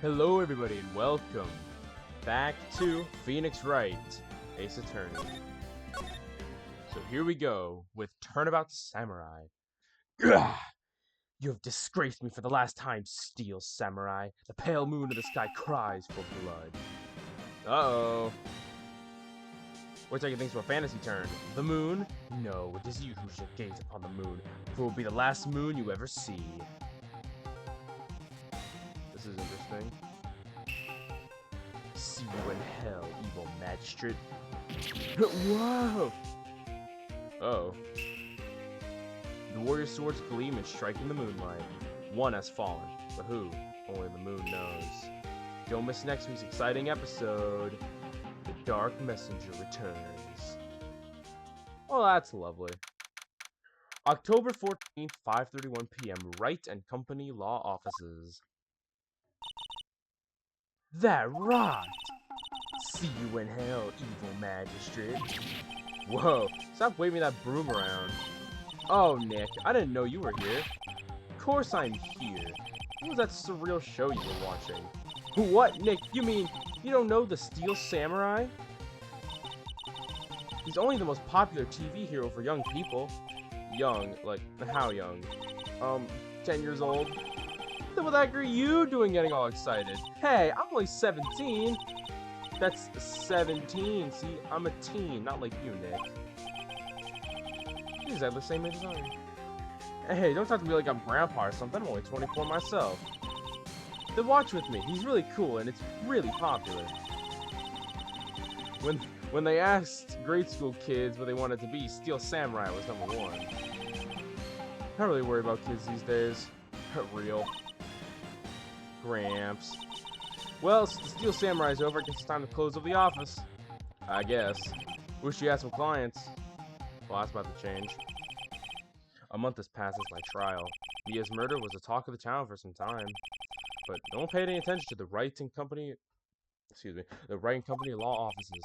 Hello everybody and welcome back to Phoenix Wright, Ace Attorney. So here we go with Turnabout Samurai. Ugh! You have disgraced me for the last time, Steel Samurai. The pale moon of the sky cries for blood. Uh-oh. We're taking things to a fantasy turn. The moon? No, it is you who shall gaze upon the moon, for it will be the last moon you ever see. This is interesting. See you in hell, evil magistrate. Whoa! Uh-oh. The warrior swords gleam and strike in the moonlight. One has fallen, but who? Only the moon knows. Don't miss next week's exciting episode. The Dark Messenger returns. Oh, that's lovely. October 14th, 5:31 p.m. Wright and Company Law Offices. That rocked! See you in hell, evil magistrate. Whoa, stop waving that broom around. Oh, Nick, I didn't know you were here. Of course I'm here. What was that surreal show you were watching? What, Nick? You mean you don't know the Steel Samurai? He's only the most popular TV hero for young people. Young, like, how young? 10 years old? Then what the heck are you doing getting all excited? Hey, I'm only 17. That's 17. See, I'm a teen, not like you, Nick. He's exactly the same age as I am. Hey, don't talk to me like I'm grandpa or something. I'm only 24 myself. Then watch with me. He's really cool, and it's really popular. When they asked grade school kids what they wanted to be, Steel Samurai was number one. Not really worried about kids these days. Real. Gramps. Well, since the Steel Samurai's over, I guess it's time to close up the office. I guess. Wish you had some clients. Well, that's about to change. A month has passed since my trial. Mia's murder was the talk of the town for some time. But no one paid any attention to the Wright and Company... the Wright and Company law offices.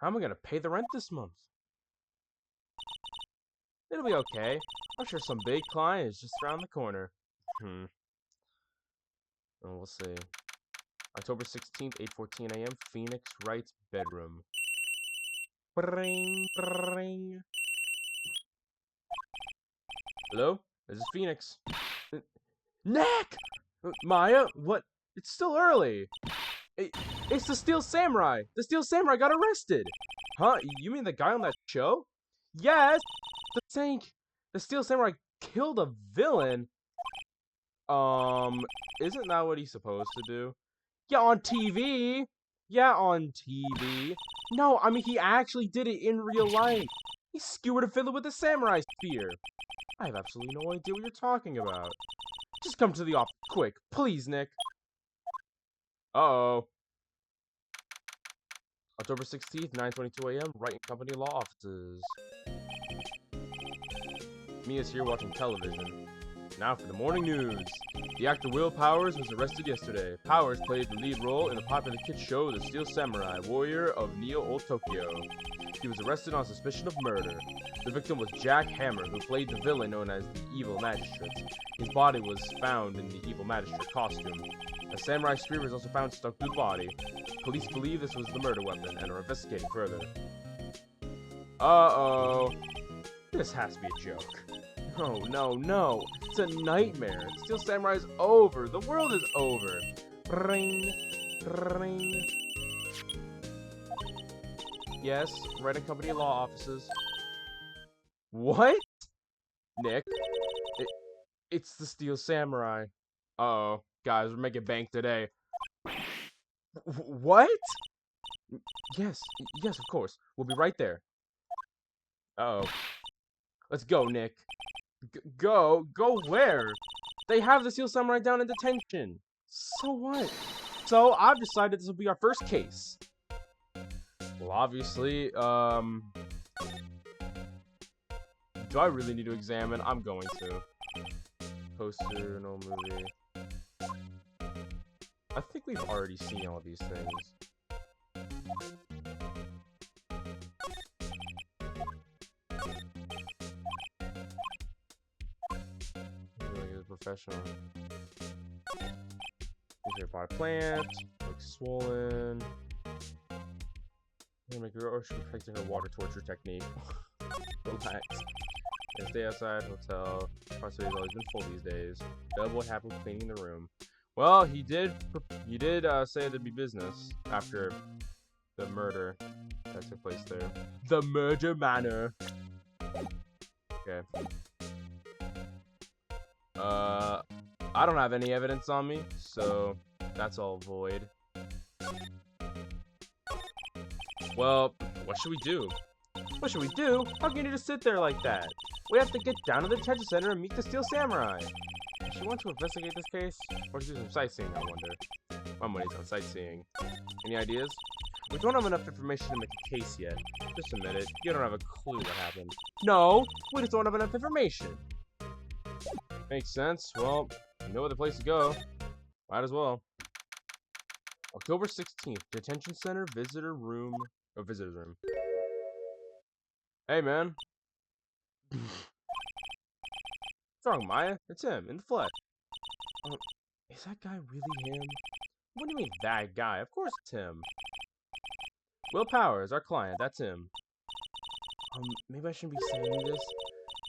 How am I going to pay the rent this month? It'll be okay. I'm sure some big client is just around the corner. Oh, we'll see. October 16th, 8:14 a.m. Phoenix Wright's bedroom. Bring, bring. Hello? This is Phoenix. Nick! Maya? What? It's still early. It's the Steel Samurai. The Steel Samurai got arrested. Huh? You mean the guy on that show? Yes! The Steel Samurai killed a villain. Isn't that what he's supposed to do? Yeah, on TV. Yeah, on TV. No, I mean, he actually did it in real life. He skewered a villain with a samurai spear. I have absolutely no idea what you're talking about. Just come to the office, quick. Please, Nick. Uh-oh. October 16th, 9:22 a.m. Wright and Company Law Offices. Mia's here watching television. Now for the morning news. The actor Will Powers was arrested yesterday. Powers played the lead role in the popular kids show The Steel Samurai, Warrior of Neo-Old Tokyo. He was arrested on suspicion of murder. The victim was Jack Hammer, who played the villain known as the Evil Magistrate. His body was found in the Evil Magistrate costume. A samurai spear was also found stuck to the body. Police believe this was the murder weapon and are investigating further. Uh-oh. This has to be a joke. No, no, no. It's a nightmare. Steel Samurai is over. The world is over. Ring. Ring. Yes, Wright and Company law offices. What? Nick? It's the Steel Samurai. Uh-oh. Guys, we're making bank today. What? Yes, of course. We'll be right there. Uh-oh. Let's go, Nick. Go where? They have the Steel Samurai down in detention. So what? So I've decided this will be our first case. Well, obviously, do I really need to examine? I'm going to. Poster, no movie. I think we've already seen all these things. Professional. Nearby plant. Looks swollen. Make her or she's practicing her water torture technique. Relax. And stay outside hotel. Possibly has always been full these days. Bellboy happily cleaning the room. Well, he did say there'd be business after the murder that took place there. The murder manor. Okay. I don't have any evidence on me, so that's all void. Well, what should we do? What should we do? How can you just sit there like that? We have to get down to the detention center and meet the Steel Samurai. Does she want to investigate this case? Or do some sightseeing, I wonder? My money's on sightseeing. Any ideas? We don't have enough information to make a case yet. Just admit it. You don't have a clue what happened. No, we just don't have enough information. Makes sense. Well, you know the place to go. Might as well. October 16th, detention center, visitor's room. Hey, man. What's wrong, Maya? It's him, in the flesh. Is that guy really him? What do you mean, that guy? Of course it's him. Will Powers, our client, that's him. Maybe I shouldn't be saying this,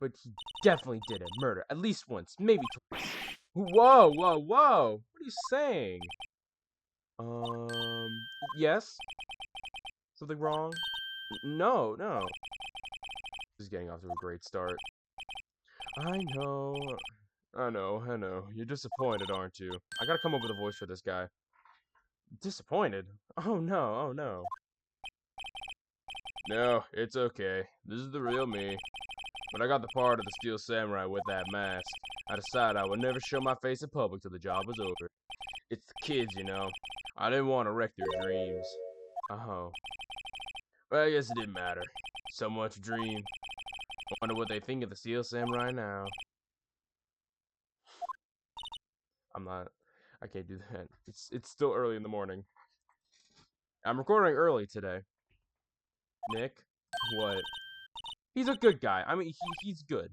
but he definitely did it. Murder. At least once, maybe twice. Whoa, whoa, whoa! What are you saying? Yes? Something wrong? No. This is getting off to a great start. I know. You're disappointed, aren't you? I gotta come up with a voice for this guy. Disappointed? Oh no. No, it's okay. This is the real me. When I got the part of the Steel Samurai with that mask, I decided I would never show my face in public till the job was over. It's the kids, you know. I didn't want to wreck their dreams. Oh. Well, I guess it didn't matter. So much dream. I wonder what they think of the Steel Samurai now. I can't do that. It's still early in the morning. I'm recording early today. Nick? What? He's a good guy. I mean, he's good.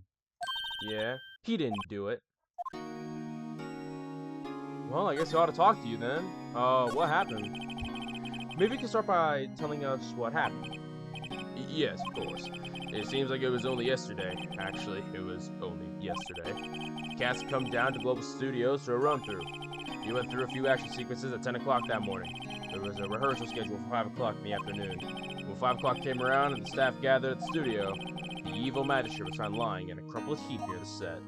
Yeah, he didn't do it. Well, I guess I ought to talk to you then. What happened? Maybe you can start by telling us what happened. Yes, of course. It seems like it was only yesterday. Actually, it was only yesterday. The cast had come down to Global Studios for a run-through. We went through a few action sequences at 10 o'clock that morning. There was a rehearsal scheduled for 5 o'clock in the afternoon. When 5 o'clock came around and the staff gathered at the studio, the evil magistrate was found lying in a crumpled heap near the set.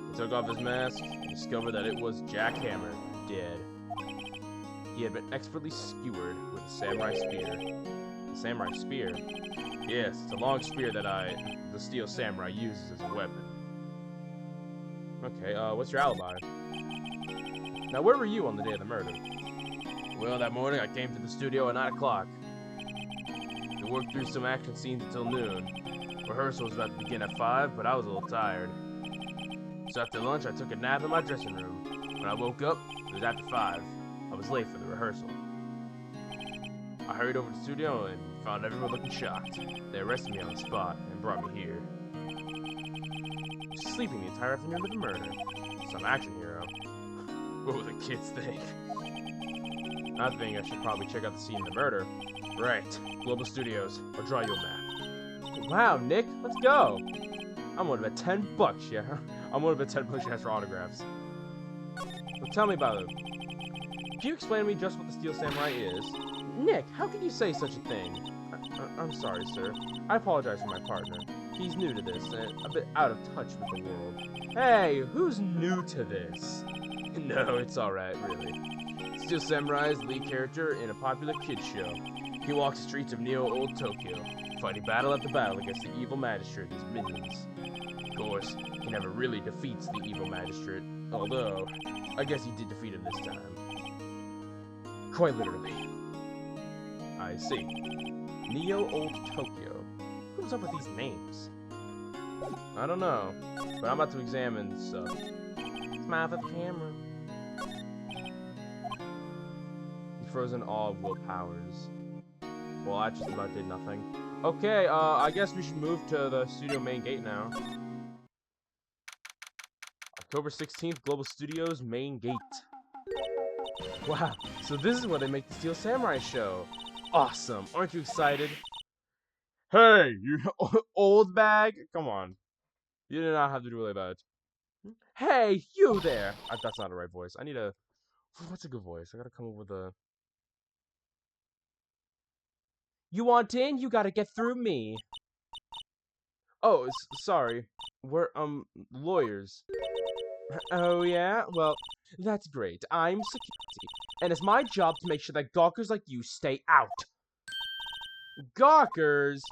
He took off his mask and discovered that it was Jack Hammer, dead. He had been expertly skewered with a samurai spear. The samurai spear? Yes, it's a long spear that the Steel Samurai, uses as a weapon. Okay, what's your alibi? Now, where were you on the day of the murder? Well, that morning I came to the studio at 9 o'clock. We worked through some action scenes until noon. Rehearsal was about to begin at 5, but I was a little tired. So after lunch, I took a nap in my dressing room. When I woke up, it was after 5. I was late for the rehearsal. I hurried over to the studio and found everyone looking shocked. They arrested me on the spot and brought me here. I was sleeping the entire afternoon of the murder. Some action hero. What will the kids think? I think I should probably check out the scene of the murder. Right. Global Studios. I'll draw you a map. Wow, Nick, let's go. I'm gonna bet $10, yeah. I'm gonna bet $10 you for autographs. Well, tell me about it. Can you explain to me just what the Steel Samurai is? Nick, how could you say such a thing? I'm sorry, sir. I apologize for my partner. He's new to this, and a bit out of touch with the world. Hey, who's new to this? No, it's alright, really. Steel Samurai is the lead character in a popular kids show. He walks the streets of Neo-Old Tokyo, fighting battle after battle against the evil magistrate and his minions. Of course, he never really defeats the evil magistrate, although, I guess he did defeat him this time. Quite literally. I see. Neo-Old Tokyo. Who's up with these names? I don't know, but I'm about to examine stuff. Smile for the camera. He froze in awe of Will Powers. Well, I just about did nothing. Okay, I guess we should move to the studio main gate now. October 16th, Global Studios main gate. Wow, so this is where they make the Steel Samurai show. Awesome, aren't you excited? Hey, you old bag! Come on. You do not have to do really bad. Hey, you there! That's not the right voice. I need a... What's a good voice? I gotta come up with a... You want in? You gotta get through me. Oh, sorry. We're, lawyers. Oh, yeah? Well, that's great. I'm security. And it's my job to make sure that gawkers like you stay out. Gawkers?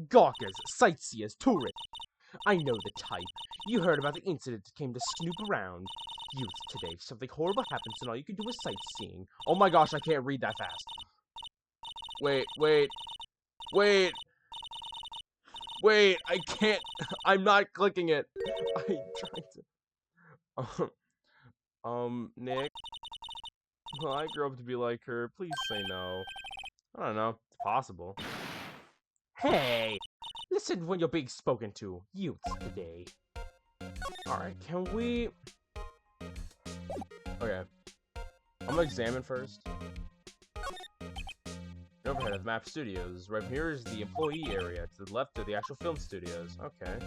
Gawkers, sightseers, tourists. I know the type. You heard about the incident that came to snoop around. Youth today, something horrible happens and all you can do is sightseeing. Oh my gosh, I can't read that fast. Wait, I can't. I'm not clicking it. I'm trying to. Nick. Well, I grew up to be like her. Please say no. I don't know. It's possible. Hey! Listen when you're being spoken to. Youths today. Alright, can we... Okay. I'm gonna examine first. Overhead of Map Studios. Right here is the employee area. To the left are the actual film studios. Okay.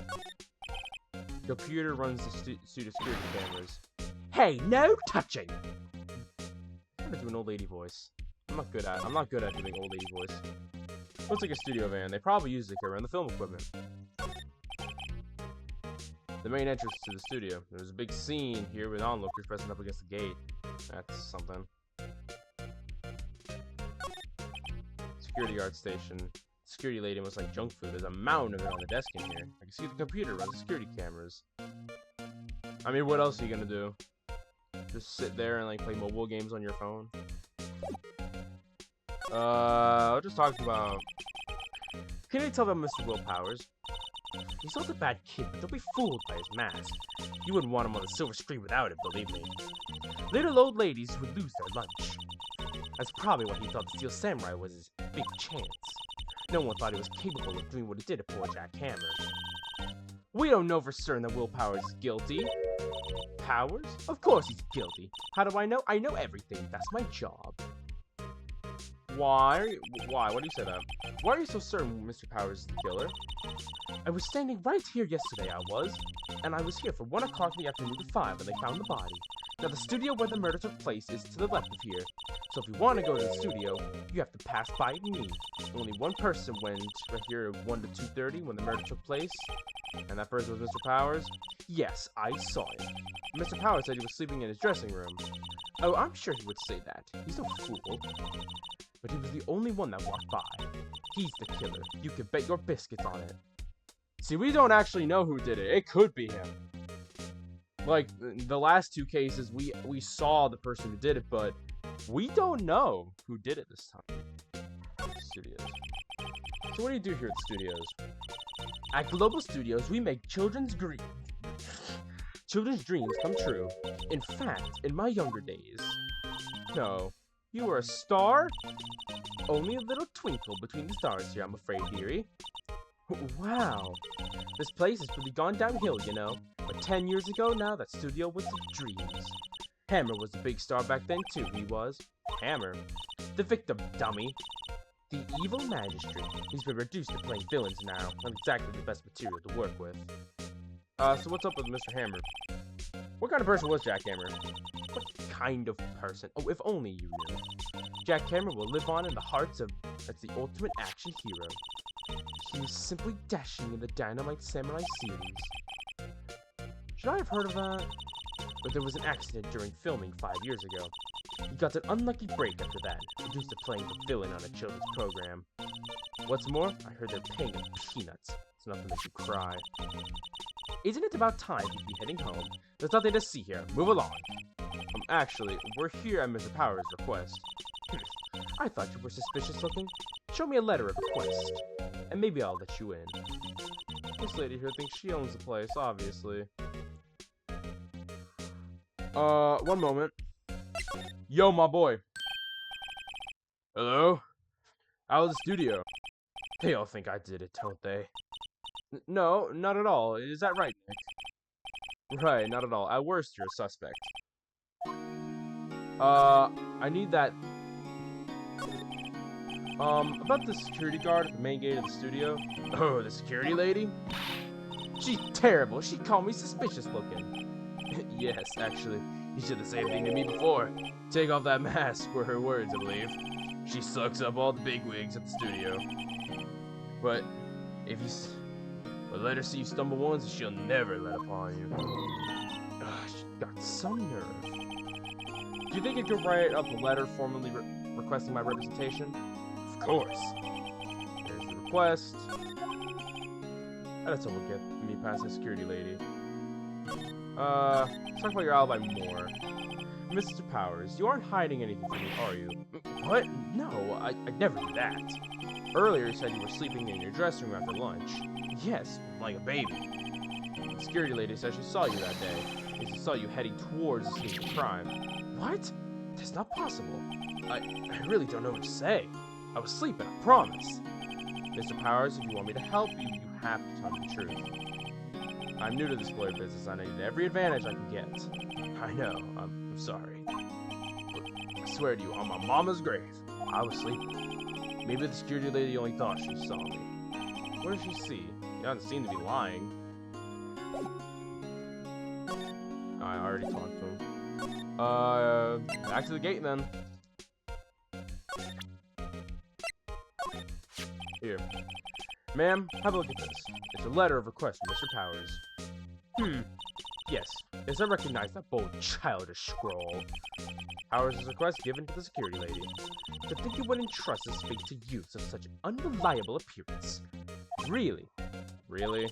Computer runs the studio security cameras. Hey, no touching! I'm gonna do an old lady voice. I'm not good at doing old lady voice. Looks like a studio van. They probably use it to run the film equipment. The main entrance to the studio. There's a big scene here with onlookers pressing up against the gate. That's something. Security guard station. Security lady almost like junk food. There's a mountain of it on the desk in here. I can see the computer runs the security cameras. I mean, what else are you gonna do? Just sit there and like play mobile games on your phone? I'll just talk about... Can you tell about Mr. Willpowers? He's not a bad kid, but don't be fooled by his mask. You wouldn't want him on the silver screen without it, believe me. Little old ladies would lose their lunch. That's probably why he thought the Steel Samurai was his big chance. No one thought he was capable of doing what he did to poor Jack Hammer. We don't know for certain that Willpowers is guilty. Powers? Of course he's guilty. How do I know? I know everything. That's my job. Why? Why? Why do you say that? Why are you so certain Mr. Powers is the killer? I was standing right here yesterday, and I was here from 1 o'clock in the afternoon to 5 when they found the body. Now, the studio where the murder took place is to the left of here, so if you want to go to the studio, you have to pass by me. Only one person went right here at 1 to 2:30 when the murder took place, and that person was Mr. Powers. Yes, I saw him. Mr. Powers said he was sleeping in his dressing room. Oh, I'm sure he would say that. He's no fool. But he was the only one that walked by. He's the killer. You can bet your biscuits on it. See, we don't actually know who did it. It could be him. Like, the last two cases, we saw the person who did it, but we don't know who did it this time. Studios. So what do you do here at the studios? At Global Studios, we make children's dreams come true. In fact, in my younger days... No. You were a star? Only a little twinkle between the stars here, I'm afraid, dearie. Wow. This place has really gone downhill, you know. But 10 years ago now, that studio was the dreams. Hammer was the big star back then, too, he was. Hammer? The victim, dummy. The evil magistrate. He's been reduced to playing villains now. Not exactly the best material to work with. So what's up with Mr. Hammer? What kind of person was Jack Hammer? What kind of person? Oh, if only you knew. Jack Hammer will live on in the hearts of... That's the ultimate action hero. He was simply dashing in the Dynamite Samurai series. Should I have heard of that? But there was an accident during filming 5 years ago. He got an unlucky break after that, reduced to playing the villain on a children's program. What's more, I heard they're paying him peanuts. It's enough to make you cry. Isn't it about time he'd be heading home? There's nothing to see here. Move along. Actually, we're here at Mr. Powers' request. I thought you were suspicious looking. Show me a letter of request, and maybe I'll let you in. This lady here thinks she owns the place, obviously. One moment. Yo, my boy. Hello? Out of the studio. They all think I did it, don't they? No, not at all. Is that right, Nick? Right, not at all. At worst, you're a suspect. I need that. About the security guard at the main gate of the studio. Oh, the security lady? She's terrible. She called me suspicious looking. Yes, actually. You said the same thing to me before. Take off that mask, were her words, I believe. She sucks up all the bigwigs at the studio. But if you let her see you stumble once, and she'll never let upon you. She got some nerve. Do you think you could write up a letter formally requesting my representation? Of course. There's the request. That's all we'll get me past the security lady. Let's talk about your alibi more. Mr. Powers, you aren't hiding anything from me, are you? What? No, I'd never do that. Earlier you said you were sleeping in your dressing room after lunch. Yes, like a baby. The security lady said she saw you that day. And she saw you heading towards the scene of the crime. What? That's not possible. I really don't know what to say. I was sleeping, I promise. Mr. Powers, if you want me to help you, you have to tell me the truth. I'm new to this lawyer business, and I need every advantage I can get. I know, I'm sorry. But I swear to you, on my mama's grave, I was sleeping. Maybe the security lady only thought she saw me. What did she see? You don't seem to be lying. I already talked to him. Back to the gate then. Here. Ma'am, have a look at this. It's a letter of request from Mr. Powers. Yes, I recognize that bold, childish scrawl. Powers' request given to the security lady. To think he would entrust his fate to youths of such unreliable appearance. Really? Really?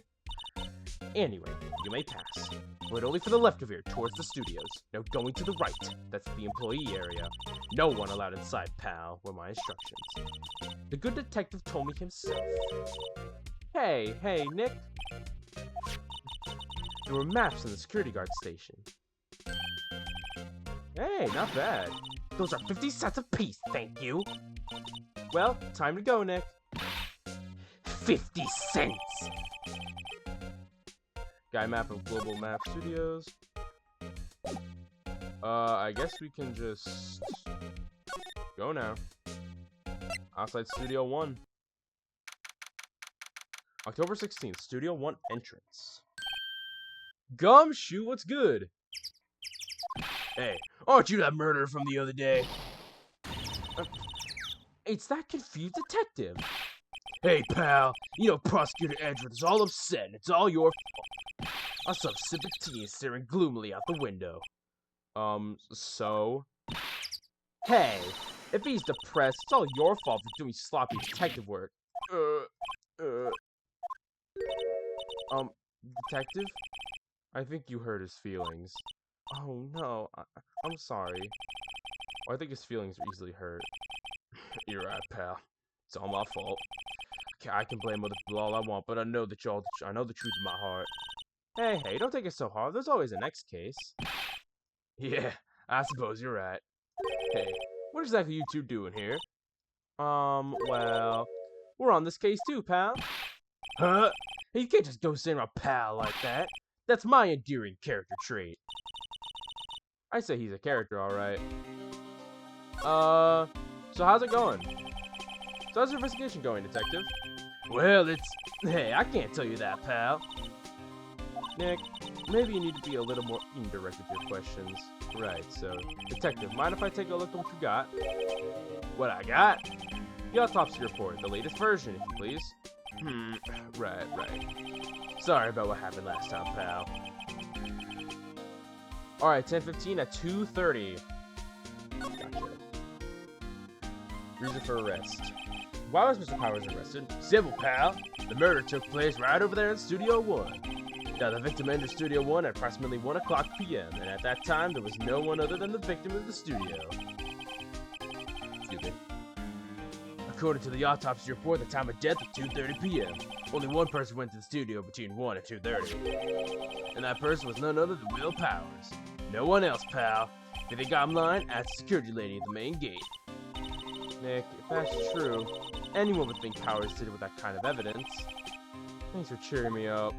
Anyway, you may pass. But only for the left of here, towards the studios. Now going to the right. That's the employee area. No one allowed inside, pal, were my instructions. The good detective told me himself. Hey, Nick. There were maps in the security guard station. Hey, not bad. Those are 50 cents apiece, thank you. Well, time to go, Nick. 50 cents! Guy map of Global Map Studios. I guess we can just go now. Outside Studio 1. October 16th, Studio 1 entrance. Gumshoe, what's good? Hey, aren't you that murderer from the other day? It's that confused detective. Hey, pal, you know Prosecutor Edgeworth is all upset, and it's all your fault. I saw him sipping tea and staring gloomily out the window. So? Hey, if he's depressed, it's all your fault for doing sloppy detective work. Detective? I think you hurt his feelings. Oh, no, I'm sorry. Oh, I think his feelings are easily hurt. You're right, pal. It's all my fault. I can blame other people all I want, but I know the truth in my heart. Hey, don't take it so hard. There's always a next case. Yeah, I suppose you're right. Hey, what exactly you two doing here? Well, we're on this case too, pal. Huh? Hey, you can't just go saying around pal like that. That's my endearing character trait. I say he's a character, alright. So how's it going? So how's your investigation going, detective? Well, hey, I can't tell you that, pal. Nick, maybe you need to be a little more indirect with your questions. Right, so, detective, mind if I take a look at what you got? What I got? The autopsy report, the latest version, if you please. Right. Sorry about what happened last time, pal. Alright, 10:15 at 2:30. Gotcha. Reason for arrest. Why was Mr. Powers arrested? Simple, pal. The murder took place right over there in Studio 1. Now, the victim entered Studio 1 at approximately 1 o'clock p.m., and at that time, there was no one other than the victim in the studio. Excuse me. According to the autopsy report, the time of death was 2:30 p.m. Only one person went to the studio between 1 and 2:30. And that person was none other than Will Powers. No one else, pal. If you think I'm lying, ask the security lady at the main gate. Nick, if that's true, anyone would think Powers did it with that kind of evidence. Thanks for cheering me up.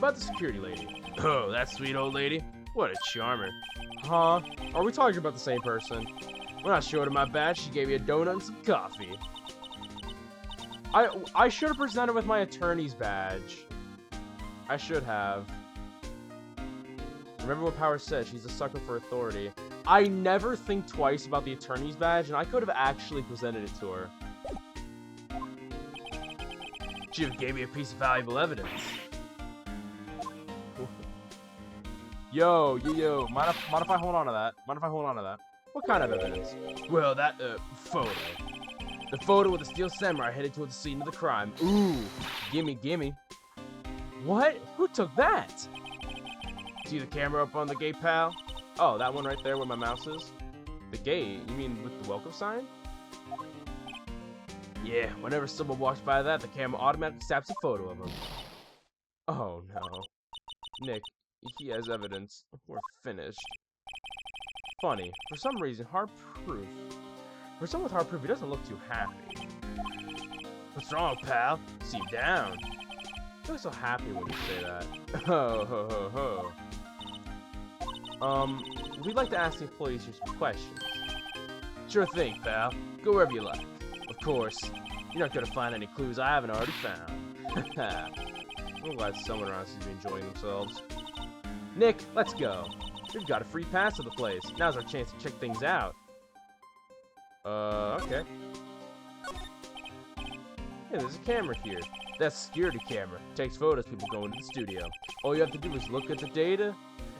about the security lady. Oh, that sweet old lady? What a charmer. Huh? Are we talking about the same person? When I showed her my badge, she gave me a donut and some coffee. I should have presented with my attorney's badge. I should have. Remember what Power said, she's a sucker for authority. I never think twice about the attorney's badge, and I could have actually presented it to her. She gave me a piece of valuable evidence. Yo, mind if I hold on to that? Mind if I hold on to that? What kind of evidence? Well, that, photo. The photo with the steel samurai headed towards the scene of the crime. Ooh, gimme. What? Who took that? See the camera up on the gate, pal? Oh, that one right there where my mouse is? The gate? You mean with the welcome sign? Yeah, whenever someone walks by that, the camera automatically snaps a photo of him. Oh, no. Nick, he has evidence. We're finished. Funny, for some reason, hard proof. For someone with hard proof, he doesn't look too happy. What's wrong, pal? See you down. You look so happy when you say that. Ho, ho, ho, ho. We'd like to ask the employees here some questions. Sure thing, pal. Go wherever you like. Of course, you're not gonna find any clues I haven't already found. I'm glad someone around seems to be enjoying themselves. Nick, let's go. We've got a free pass to the place. Now's our chance to check things out. Okay. Hey, there's a camera here. That's a security camera. It takes photos of people going to the studio. All you have to do is look at the data,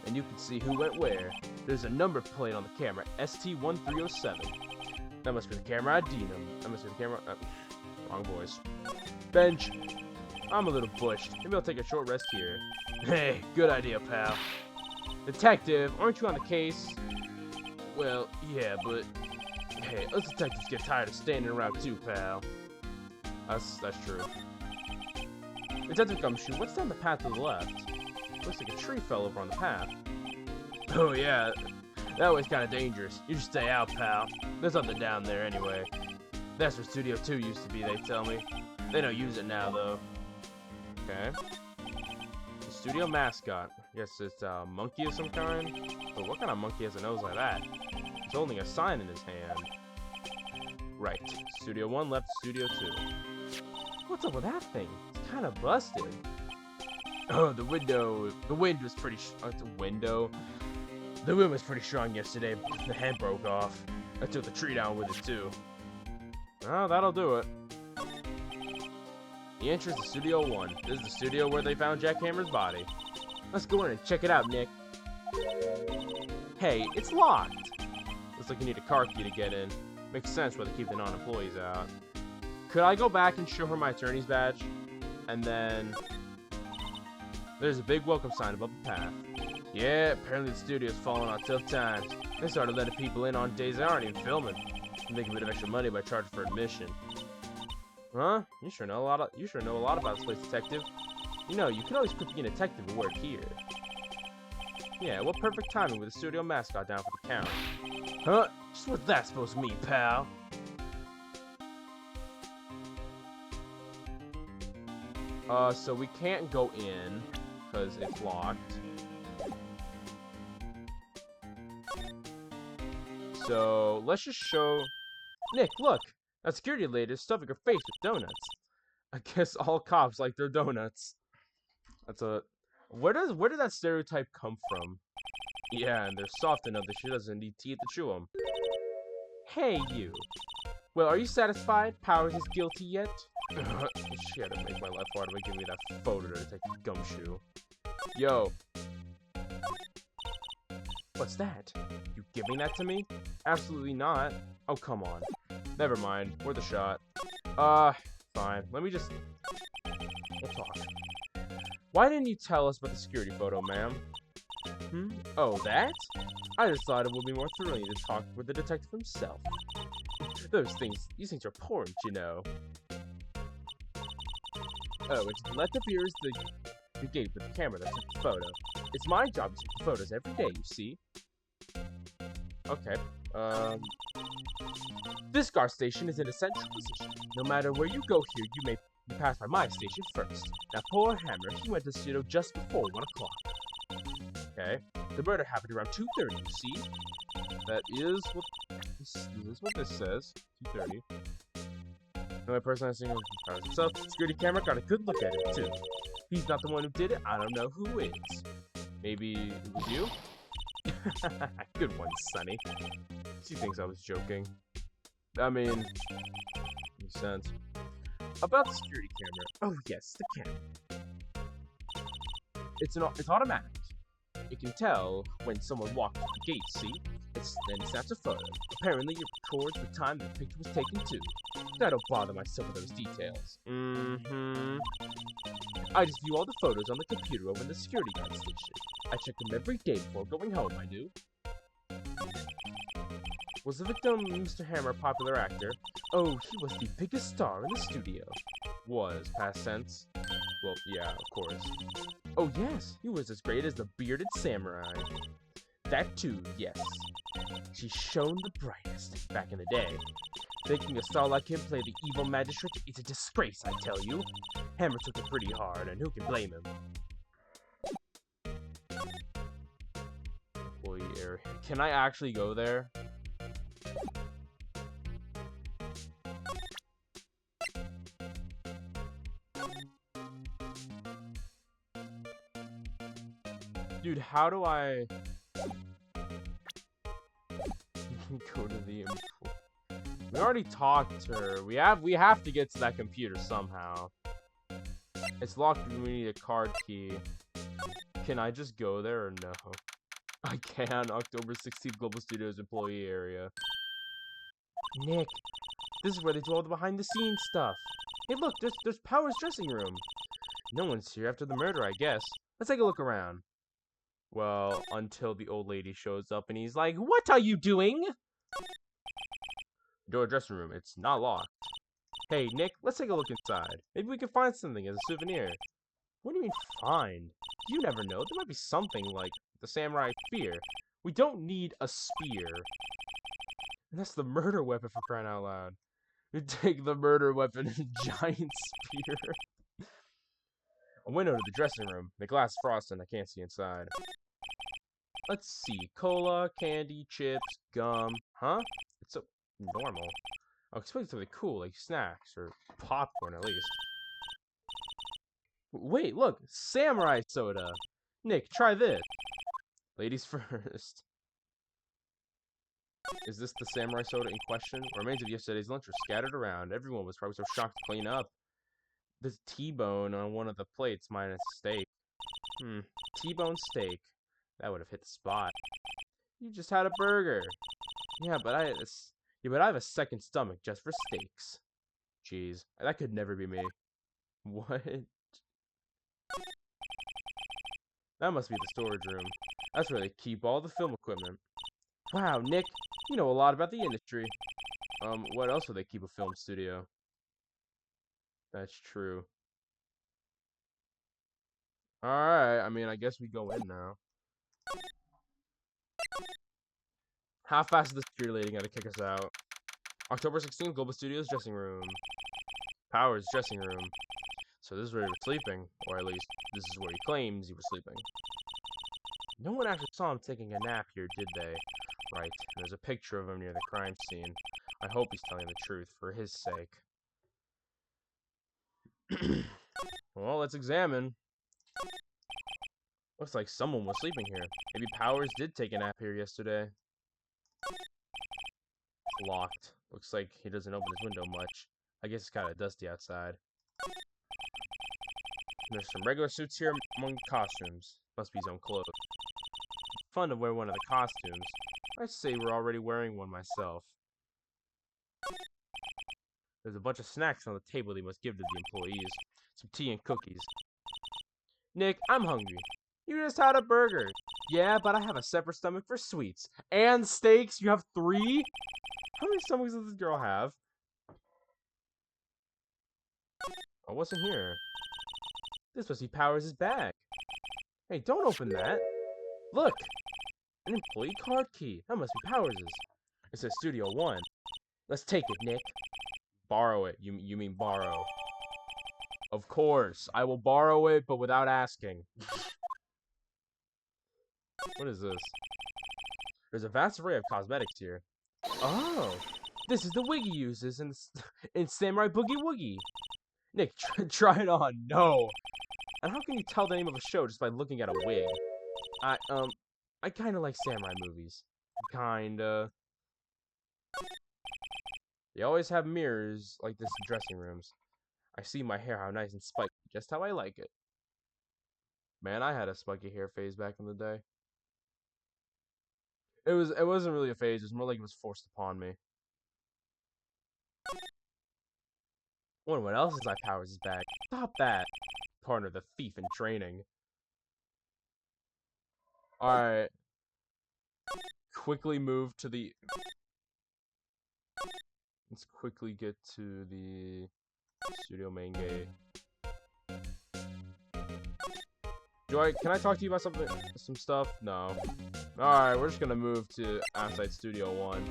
and you can see who went where. There's a number plate on the camera, ST1307. That must be the camera ID number. That must be the camera... wrong voice. Bench. I'm a little bushed. Maybe I'll take a short rest here. Hey, good idea, pal. Detective, aren't you on the case? Well, yeah, but... Hey, us detectives get tired of standing around too, pal. That's true. Detective Gumshoe, what's down the path to the left? Looks like a tree fell over on the path. Oh, yeah. That way's kind of dangerous. You should stay out, pal. There's nothing down there anyway. That's where Studio 2 used to be, they tell me. They don't use it now, though. Okay. The studio mascot. Guess it's a monkey of some kind? But what kind of monkey has a nose like that? He's holding a sign in his hand. Right. Studio 1 left Studio 2. What's up with that thing? It's kind of busted. Oh, the wind was pretty The wind was pretty strong yesterday. The hand broke off. I took the tree down with it, too. Oh, that'll do it. The entrance to Studio 1. This is the studio where they found Jack Hammer's body. Let's go in and check it out, Nick. Hey, it's locked. Looks like you need a car key to get in. Makes sense why they keep the non-employees out. Could I go back and show her my attorney's badge? And then... There's a big welcome sign above the path. Yeah, apparently the studio's falling on tough times. They started letting people in on days they aren't even filming. They make a bit of extra money by charging for admission. Huh? You sure know a lot about this place, detective. You know, you can always quit being a detective and work here. Yeah, what perfect timing with the studio mascot down for the count. Huh? Just what's that supposed to mean, pal? So we can't go in because it's locked. So let's just show Nick, look! That security lady is stuffing her face with donuts. I guess all cops like their donuts. That's a... Where did that stereotype come from? Yeah, and they're soft enough that she doesn't need teeth to chew them. Hey, you. Well, are you satisfied? Powers is guilty yet? She had to make my life harder by giving me that photo to take Gumshoe. Yo. What's that? You giving that to me? Absolutely not. Oh, come on. Never mind. Worth a shot. Fine. Let me just... We'll talk. Why didn't you tell us about the security photo, ma'am? Oh, that? I just thought it would be more thrilling to talk with the detective himself. These things are important, you know. Oh, it's to let the viewers the gate with the camera that took the photo. It's my job to take photos every day, you see. Okay. This guard station is in a central position. No matter where you go here, you may He passed by my station first. Now poor Hammer, he went to the studio just before 1 o'clock. Okay. The murder happened around 2:30, you see? That is what this says. 2:30. The only person I seen was himself. Security camera got a good look at him, too. He's not the one who did it. I don't know who is. Maybe it was you? Good one, Sonny. She thinks I was joking. I mean, makes sense. About the security camera. Oh yes, the camera. It's automatic. It can tell when someone walked through the gate, see? Then it snaps a photo. Apparently it records the time the picture was taken too. I don't bother myself with those details. I just view all the photos on the computer over in the security guard station. I check them every day before going home, I do. Was the victim Mr. Hammer a popular actor? Oh, he was the biggest star in the studio. Was, past tense. Well, yeah, of course. Oh yes, he was as great as the bearded samurai. That too, yes. She shone the brightest back in the day. Thinking a star like him play the evil magistrate is a disgrace, I tell you. Hammer took it pretty hard, and who can blame him? Employee area. Can I actually go there? Dude, how do I go to the employee? We already talked to her. We have to get to that computer somehow. It's locked and we need a card key. Can I just go there or no? I can. October 16th, Global Studios employee area. Nick, this is where they do all the behind the scenes stuff. Hey look, there's Power's dressing room. No one's here after the murder, I guess. Let's take a look around. Well, until the old lady shows up and he's like, "What are you doing?" Door dressing room. It's not locked. Hey, Nick, let's take a look inside. Maybe we can find something as a souvenir. What do you mean find? You never know. There might be something like the samurai spear. We don't need a spear. And that's the murder weapon, for crying out loud. You take the murder weapon and giant spear. A window to the dressing room. The glass is frosted and I can't see inside. Let's see. Cola, candy, chips, gum. Huh? It's so normal. I was expecting something cool, like snacks, or popcorn at least. Wait, look! Samurai soda! Nick, try this! Ladies first. Is this the samurai soda in question? Remains of yesterday's lunch were scattered around. Everyone was probably so shocked to clean up. There's T-bone on one of the plates minus steak. T-bone steak. That would have hit the spot. You just had a burger. Yeah, but I have a second stomach just for steaks. Jeez, that could never be me. What? That must be the storage room. That's where they keep all the film equipment. Wow, Nick, you know a lot about the industry. What else would they keep a film studio? That's true. Alright, I mean, I guess we go in now. How fast is the security lady gonna kick us out? October 16th, Global Studios dressing room. Power's dressing room. So this is where he was sleeping, or at least this is where he claims he was sleeping. No one actually saw him taking a nap here, did they? Right, there's a picture of him near the crime scene. I hope he's telling the truth, for his sake. Well, let's examine. Looks like someone was sleeping here. Maybe Powers did take a nap here yesterday. Locked. Looks like he doesn't open his window much. I guess it's kind of dusty outside. There's some regular suits here among costumes. Must be his own clothes. Fun to wear one of the costumes. I'd say we're already wearing one myself. There's a bunch of snacks on the table they must give to the employees. Some tea and cookies. Nick, I'm hungry. You just had a burger. Yeah, but I have a separate stomach for sweets. And steaks? You have 3? How many stomachs does this girl have? I wasn't here. This must be Powers' bag. Hey, don't open that. Look! An employee card key. That must be Powers'. It says Studio 1. Let's take it, Nick. Borrow it. You mean borrow. Of course, I will borrow it, but without asking. What is this? There's a vast array of cosmetics here. Oh, this is the wig he uses in Samurai Boogie Woogie. Nick, try it on. No. And how can you tell the name of a show just by looking at a wig? I kind of like samurai movies. Kinda. They always have mirrors like this in dressing rooms. I see my hair how nice and spiky, just how I like it. Man, I had a spiky hair phase back in the day. It wasn't really a phase, it was more like it was forced upon me. Wonder what else is my powers is back. Stop that. Partner, the thief in training. Alright. Quickly move to the... Let's quickly get to the studio main gate. Can I talk to you about some stuff? No. Alright, we're just gonna move to outside Studio 1.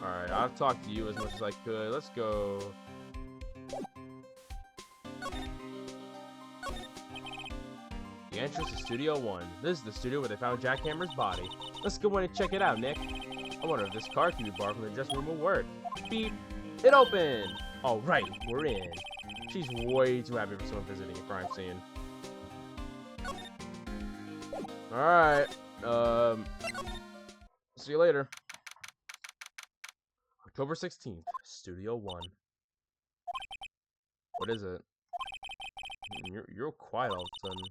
Alright, I've talked to you as much as I could. Let's go. The entrance to Studio 1. This is the studio where they found Jack Hammer's body. Let's go in and check it out, Nick. I wonder if this car can be borrowed from the dressing room will work. Beep! It opened! Alright, we're in. She's way too happy for someone visiting a crime scene. Alright, see you later. October 16th, Studio 1. What is it? You're quiet all of a sudden.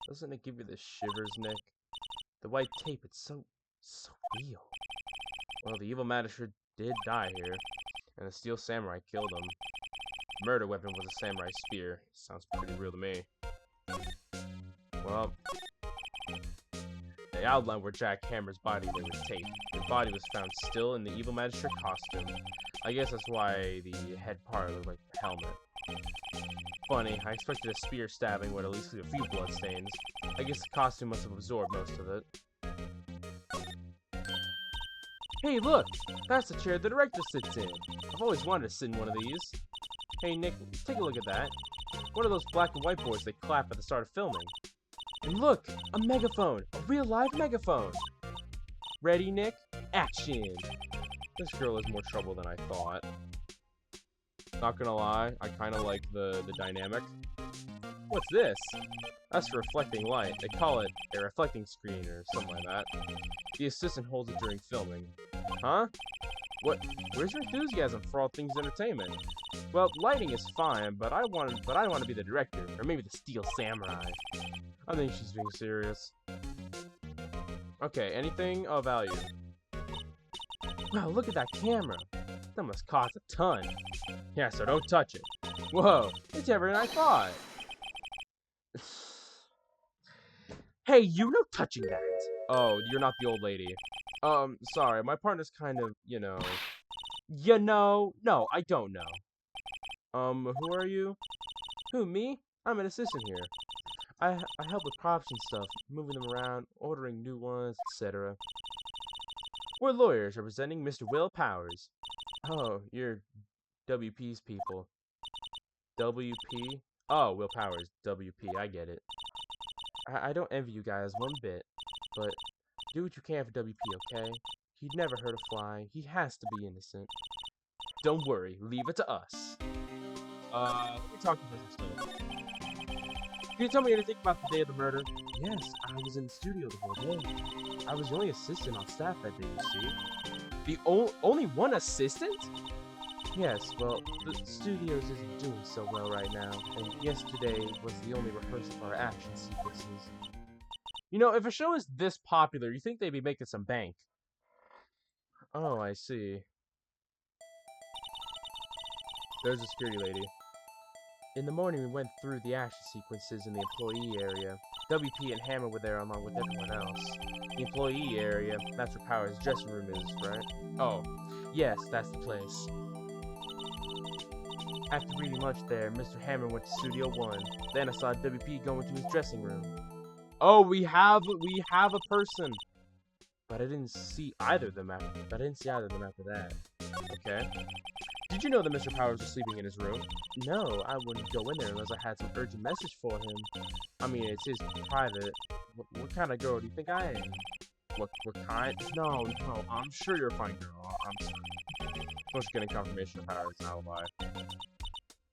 Doesn't it give you the shivers, Nick? The white tape, it's so real. Well, the evil magistrate did die here, and the steel samurai killed him. The murder weapon was a samurai spear. Sounds pretty real to me. Well, they outlined where Jack Hammer's body lay with tape. His body was found still in the evil magistrate costume. I guess that's why the head part looked like the helmet. Funny, I expected a spear stabbing would at least leave a few bloodstains. I guess the costume must have absorbed most of it. Hey, look! That's the chair the director sits in. I've always wanted to sit in one of these. Hey, Nick, take a look at that. One of those black and white boards they clap at the start of filming. And look! A megaphone! A real live megaphone! Ready, Nick? Action! This girl is more trouble than I thought. Not gonna lie, I kinda like the dynamic. What's this? That's reflecting light. They call it a reflecting screen or something like that. The assistant holds it during filming. Huh? What? Where's your enthusiasm for all things entertainment? Well, lighting is fine, but I want to be the director, or maybe the Steel Samurai. I think she's being serious. Okay, anything of value? Wow, look at that camera. That must cost a ton. Yeah, so don't touch it. Whoa, it's heavier than I thought. Hey, you no touching that. Oh, you're not the old lady. Sorry, my partner's kind of, you know. No, I don't know. Who are you? Who, me? I'm an assistant here. I help with props and stuff, moving them around, ordering new ones, etc. We're lawyers representing Mr. Will Powers. Oh, you're WP's people. WP? Oh, Will Powers, WP, I get it. I don't envy you guys one bit, but do what you can for WP, okay? He'd never hurt a fly. He has to be innocent. Don't worry, leave it to us. Let me talk to you about some stuff. Can you tell me anything about the day of the murder? Yes, I was in the studio the whole day. I was the only assistant on staff that day, you see. The only one assistant? Yes, well, the studios isn't doing so well right now, and yesterday was the only rehearsal for our action sequences. You know, if a show is this popular, you think they'd be making some bank. Oh, I see. There's a security lady. In the morning, we went through the action sequences in the employee area. WP and Hammer were there along with everyone else. The employee area, that's where Power's dressing room is, right? Oh, yes, that's the place. After reading much there, Mr. Hammer went to Studio 1. Then I saw WP go into his dressing room. Oh, we have a person. But I didn't see either of them after that. Okay. Did you know that Mr. Powers was sleeping in his room? No, I wouldn't go in there unless I had some urgent message for him. I mean, it's his private. What kind of girl do you think I am? What kind? No, I'm sure you're a fine girl. I'm sorry. Just getting confirmation of Powers' alibi.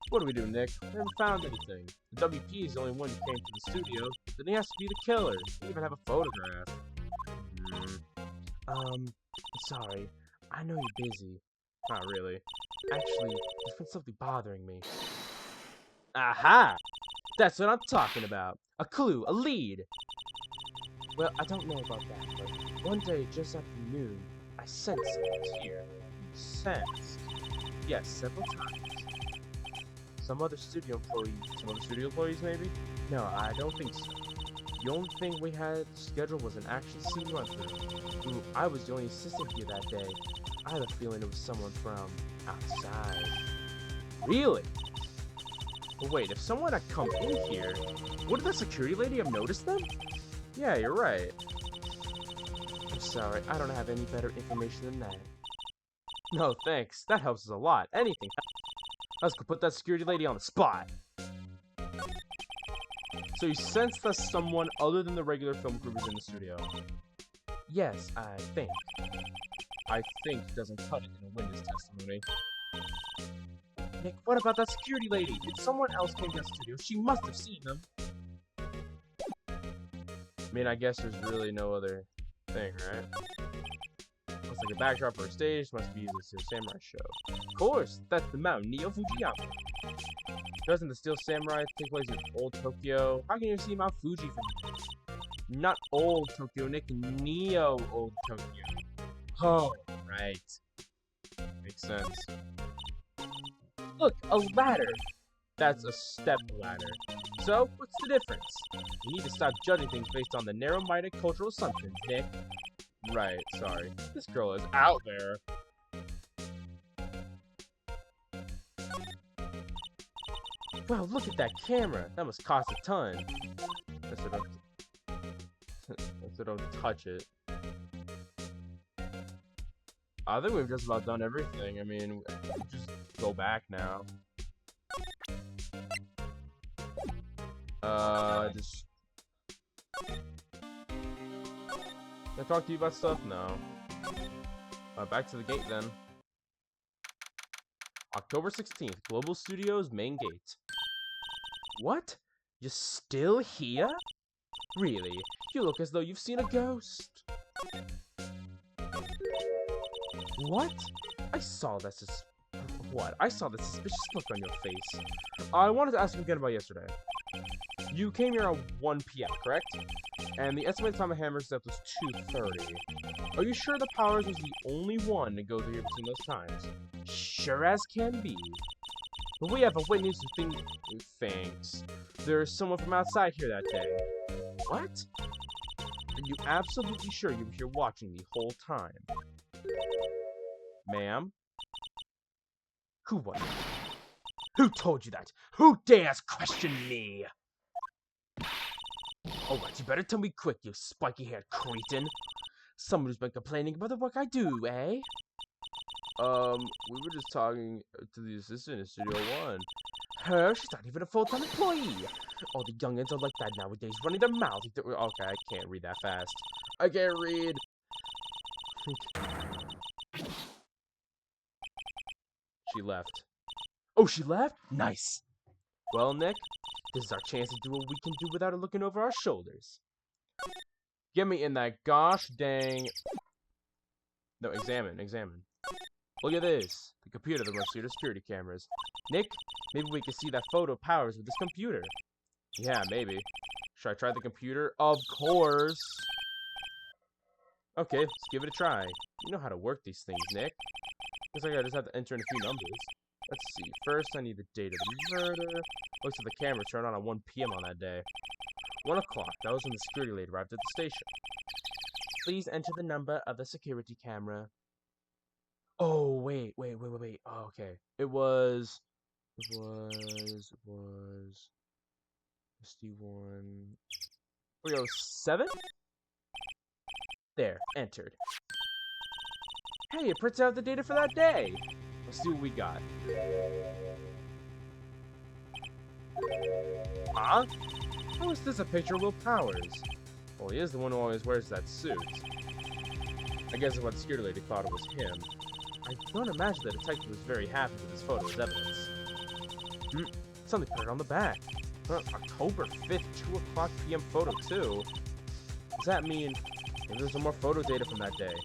What do we do, Nick? We haven't found anything. The WP is the only one who came to the studio. Then he has to be the killer. We even have a photograph. Sorry. I know you're busy. Not really. Actually, there's been something bothering me. Aha! That's what I'm talking about. A clue, a lead. Well, I don't know about that, but one day just after noon, I sensed it here. Sensed? Yes, several times. Some other studio employees maybe? No, I don't think so. The only thing we had scheduled was an action scene run-through. Ooh, I was the only assistant here that day. I had a feeling it was someone from outside. Really? But wait, if someone had come in here, wouldn't the security lady have noticed them? Yeah, you're right. I'm sorry, I don't have any better information than that. No, thanks. That helps us a lot. Anything. Let's go put that security lady on the spot. So you sense that someone other than the regular film crew is in the studio? Yes, I think. I think doesn't cut it in a witness testimony. Nick, what about that security lady? If someone else came to the studio, she must have seen them. I mean, I guess there's really no other thing, right? Looks like a backdrop for a stage. Must be used as a samurai show. Of course, that's the Mount Neo Fujiyama. Doesn't the Steel Samurai take place in Old Tokyo? How can you see Mount Fuji from here? Not Old Tokyo, Nick. Neo Old Tokyo. Oh, right. Makes sense. Look, a ladder. That's a step ladder. So, what's the difference? You need to stop judging things based on the narrow-minded cultural assumptions, Nick. Right, sorry. This girl is out there. Wow, look at that camera. That must cost a ton. So don't touch it. I think we've just about done everything. I mean, just go back now. Just... Can I talk to you about stuff? No. Back to the gate then. October 16th, Global Studios main gate. What? You're still here? Really? You look as though you've seen a ghost. What? I saw that I saw the suspicious look on your face. I wanted to ask you again about yesterday. You came here at 1 p.m., correct? And the estimated time of Hammer's death was 2:30. Are you sure the Powers was the only one to go through here between those times? Sure as can be. But we have a witness who thinks there's someone from outside here that day. What? Are you absolutely sure you were here watching the whole time? Ma'am? Who was it? Who told you that? Who dares question me? Alright, you better tell me quick, you spiky-haired cretin. Someone who's been complaining about the work I do, eh? We were just talking to the assistant in Studio One. Her? She's not even a full-time employee. All the youngins are like that nowadays, running their mouths. Okay, I can't read that fast. I can't read. She left. Oh, she left? Nice. Well, Nick, this is our chance to do what we can do without her looking over our shoulders. Get me in that gosh dang... No, examine. Look at this. The computer that runs through the security cameras. Nick, maybe we can see that photo of Powers with this computer. Yeah, maybe. Should I try the computer? Of course. Okay, let's give it a try. You know how to work these things, Nick. Looks like I just have to enter in a few numbers. Let's see. First, I need the date of the murder. Looks like the camera turned on at 1 p.m. on that day. 1 o'clock. That was when the security lady arrived at the station. Please enter the number of the security camera. Oh, wait. Oh, okay. It was 61. 307? There, entered. Hey, it prints out the data for that day. Let's see what we got. Huh? How is this a picture of Will Powers? Well, he is the one who always wears that suit. I guess what Security Lady thought it was him. I don't imagine the detective was very happy with this photo as evidence. Something put it on the back. October 5th, 2 o'clock p.m. photo, too. Does that mean maybe there's some more photo data from that day?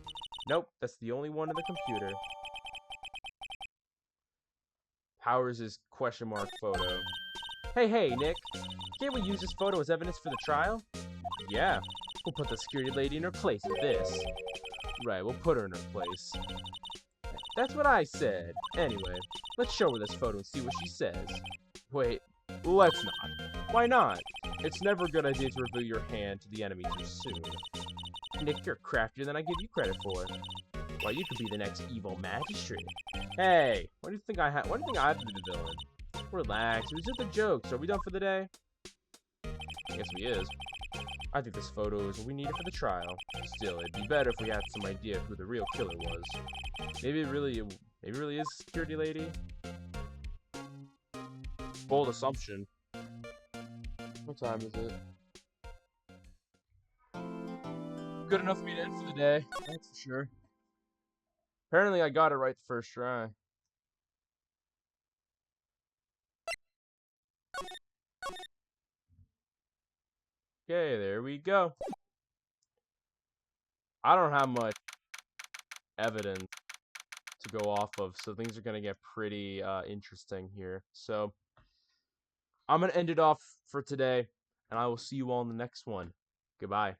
Nope, that's the only one in the computer. Powers' question mark photo. Hey, Nick. Can't we use this photo as evidence for the trial? Yeah. We'll put the security lady in her place with this. Right, we'll put her in her place. That's what I said. Anyway, let's show her this photo and see what she says. Wait, let's not. Why not? It's never a good idea to reveal your hand to the enemy too soon. Nick, you're craftier than I give you credit for. Well, you could be the next evil magistrate. Hey, what do you think I have to be the villain? Relax, it was just a joke, so are we done for the day? I guess we is. I think this photo is what we needed for the trial. Still, it'd be better if we had some idea who the real killer was. Maybe it really is Security Lady. Bold assumption. What time is it? Good enough for me to end for the day. That's for sure. Apparently, I got it right the first try. Okay, there we go. I don't have much evidence to go off of, so things are going to get pretty interesting here. So, I'm going to end it off for today, and I will see you all in the next one. Goodbye.